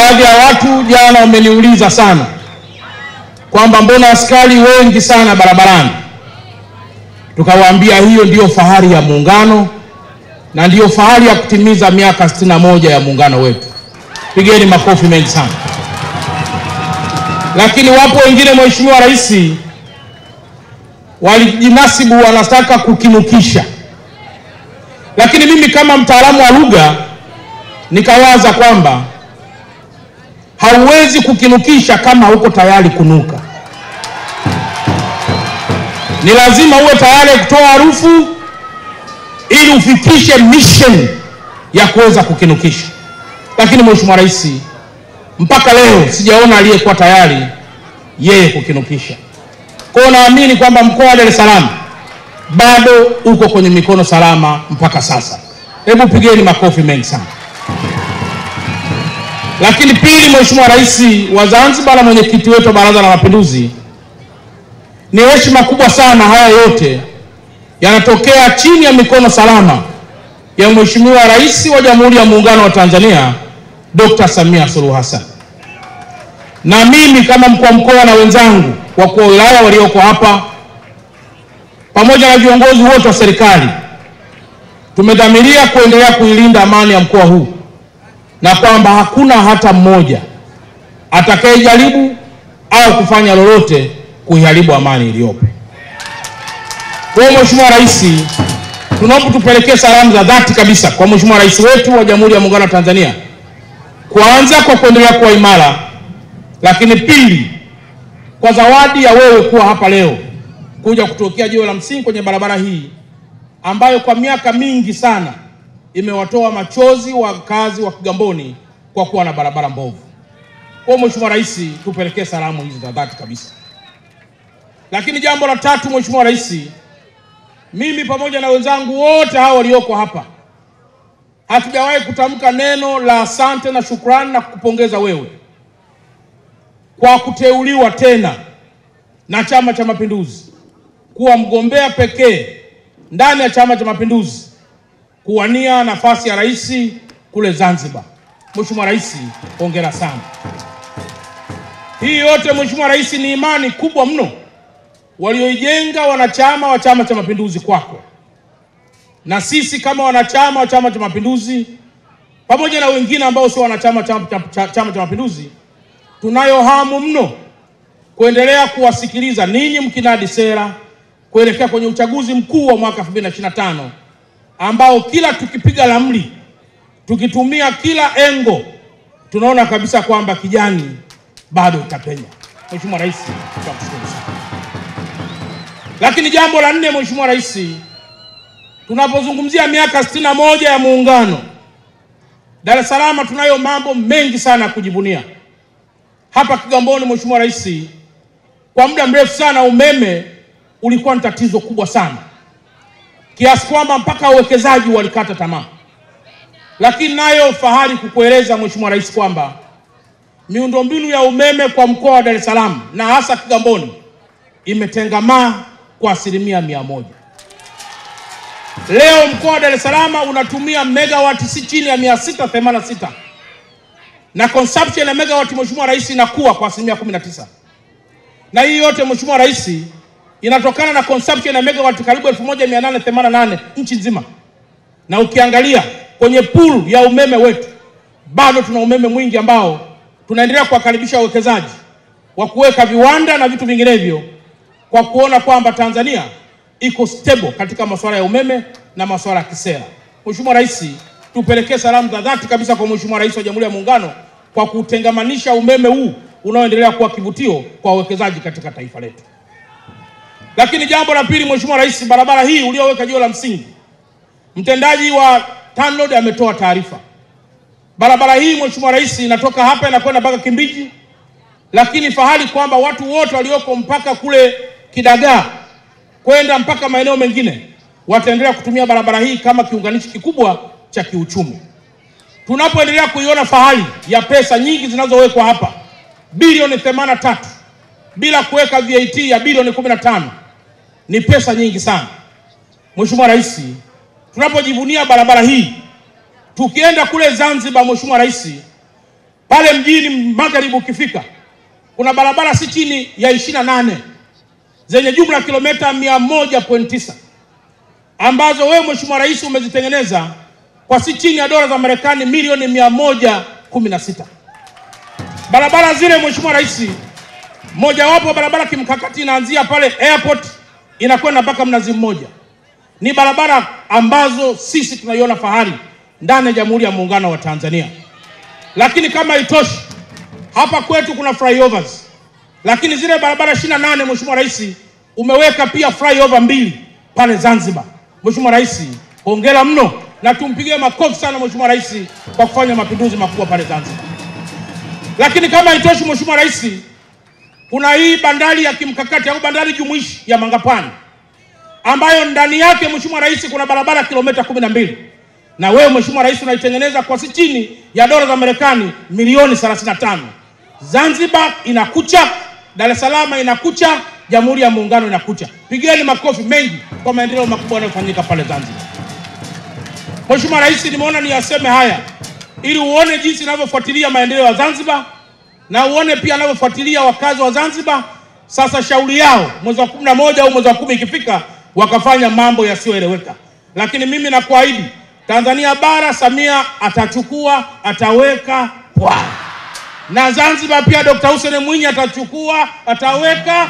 baadhi ya watu jana wameniuliza sana kwamba mbona askari wengi sana barabarani. Tukawaambia hiyo ndiyo fahari ya muungano na ndiyo fahari ya kutimiza miaka 61 ya muungano wetu. Pigeni makofi mengi sana. Lakini wapo wengine, Mheshimiwa Rais, walijinasibu wanataka kukinukisha. Lakini mimi kama mtaalamu wa lugha nikawaza kwamba hauwezi kukinukisha kama huko tayari kunuka. Ni lazima uwe tayari kutoa harufu ili ufikishe mission ya kuweza kukinukisha. Lakini Mheshimiwa Rais, mpaka leo sijaona aliyekuwa tayari yeye kukinukisha. Kwa naamini kwamba mkoa wa Dar es Salaam bado uko kwenye mikono salama mpaka sasa. Hebu pigeni makofi mengi sana. Lakini pili, Mheshimiwa Rais wa Zanzibar na mwenyekiti wetu wa Baraza la Mapinduzi, ni heshima kubwa sana haya yote yanatokea chini ya mikono salama ya Mheshimiwa Rais wa Jamhuri ya Muungano wa Tanzania Dr. Samia Suluhu Hassan. Na mimi kama mkuu wa mkoa na wenzangu wakuu wa wilaya walioko hapa pamoja na viongozi wote wa serikali tumedhamiria kuendelea kuilinda amani ya mkoa huu, na kwamba hakuna hata mmoja atakayejaribu au kufanya lolote kuiharibu amani iliyopo. Kwa Mheshimiwa Rais, tunaomba tupelekee salamu za dhati kabisa kwa Mheshimiwa Rais wetu wa Jamhuri ya Muungano wa Tanzania, kwanza kwa kuendelea kuwa imara, lakini pili kwa zawadi ya wewe kuwa hapa leo kuja kutokea jiwe la msingi kwenye barabara hii ambayo kwa miaka mingi sana imewatoa machozi wakazi wa Kigamboni kwa kuwa na barabara mbovu. Kwa Mheshimiwa Rais, tupelekee salamu hizi za dhati kabisa. Lakini jambo la tatu, Mheshimiwa Rais, mimi pamoja na wenzangu wote hao walioko hapa hatujawahi kutamka neno la asante na shukrani na kukupongeza wewe kwa kuteuliwa tena na Chama cha Mapinduzi kuwa mgombea pekee ndani ya Chama cha Mapinduzi kuwania nafasi ya rais kule Zanzibar. Mheshimiwa Rais, hongera sana. Hii yote Mheshimiwa Rais ni imani kubwa mno walioijenga wanachama wa Chama cha Mapinduzi kwako. Na sisi kama wanachama wa Chama cha Mapinduzi pamoja na wengine ambao sio wanachama Chama cha Mapinduzi, tunayo hamu mno kuendelea kuwasikiliza ninyi mkinadi sera kuelekea kwenye uchaguzi mkuu wa mwaka 2025 ambao kila tukipiga ramli, tukitumia kila engo, tunaona kabisa kwamba kijani bado itapenya. Mheshimiwa Rais, tunakushukuru sana. Lakini jambo la nne, Mheshimiwa Rais, tunapozungumzia miaka 61 ya muungano, Dar es Salaam tunayo mambo mengi sana kujivunia. Hapa Kigamboni, Mheshimiwa Rais, kwa muda mrefu sana umeme ulikuwa ni tatizo kubwa sana, kiasi kwamba mpaka wawekezaji walikata tamaa. Lakini nayo fahari kukueleza Mheshimiwa Rais kwamba miundombinu ya umeme kwa mkoa wa Dar es Salaam na hasa Kigamboni imetengamaa kwa 100%. Leo mkoa wa Dar es Salaam unatumia megawati si chini ya 686 na consumption ya megawati, Mheshimiwa Rais, inakuwa kwa 19%. Na hii yote Mheshimiwa Rais inatokana na consumption ya megawati karibu 1888 nchi nzima. Na ukiangalia kwenye pool ya umeme wetu bado tuna umeme mwingi ambao tunaendelea kuwakaribisha wawekezaji wa kuweka viwanda na vitu vinginevyo, kwa kuona kwamba Tanzania iko stable katika masuala ya umeme na masuala ya kisera. Mheshimiwa Rais, tupelekee salamu za dhati kabisa kwa Mheshimiwa Rais wa Jamhuri ya Muungano kwa kutengamanisha umeme huu unaoendelea kuwa kivutio kwa wawekezaji katika taifa letu. Lakini jambo la pili, Mheshimiwa Rais, barabara hii ulioweka jiwe la msingi, mtendaji wa TANROADS ametoa taarifa. Barabara hii Mheshimiwa Rais inatoka hapa inakwenda mpaka Kimbiji, lakini fahari kwamba watu wote walioko mpaka kule Kidagaa kwenda mpaka maeneo mengine wataendelea kutumia barabara hii kama kiunganishi kikubwa cha kiuchumi. Tunapoendelea kuiona fahari ya pesa nyingi zinazowekwa hapa, bilioni 83 bila kuweka VAT ya bilioni 15, ni pesa nyingi sana. Mheshimiwa Rais, tunapojivunia barabara hii, tukienda kule Zanzibar, Mheshimiwa Rais, Pale mjini magharibi ukifika, kuna barabara si chini ya 28 zenye jumla ya kilomita 100.9 ambazo wewe Mheshimiwa Rais umezitengeneza kwa si chini ya dola za Marekani milioni 116. Barabara zile Mheshimiwa Rais, mojawapo barabara kimkakati inaanzia pale airport inakwenda mpaka Mnazi Mmoja. Ni barabara ambazo sisi tunaiona fahari ndani ya Jamhuri ya Muungano wa Tanzania. Lakini kama itoshi, hapa kwetu kuna flyovers. Lakini zile barabara 28 Mheshimiwa Rais umeweka pia flyover 2 pale Zanzibar. Mheshimiwa Rais, hongera mno na tumpigie makofi sana Mheshimiwa Rais kwa kufanya mapinduzi makubwa pale Zanzibar. Lakini kama itoshi Mheshimiwa Rais, kuna hii bandari ya kimkakati au bandari jumuishi ya Mangapwani ambayo ndani yake Mheshimiwa Rais kuna barabara kilomita 12. Na wewe Mheshimiwa Rais unaitengeneza kwa si chini ya dola za Marekani milioni 35. Zanzibar inakucha, Dar es Salaam inakucha, Jamhuri ya Muungano inakucha. Pigeni makofi mengi kwa maendeleo makubwa yanayofanyika pale Zanzibar. Mheshimiwa Rais, nimeona niyaseme haya ili uone jinsi ninavyofuatilia maendeleo ya Zanzibar na uone pia ninavyofuatilia wakazi wa Zanzibar. Sasa shauri yao mwezi wa 11 au mwezi wa 10 ikifika wakafanya mambo yasiyoeleweka. Lakini mimi nakuahidi Tanzania bara Samia atachukua, ataweka pwa. Na Zanzibar pia Dr. Hussein Mwinyi atachukua, ataweka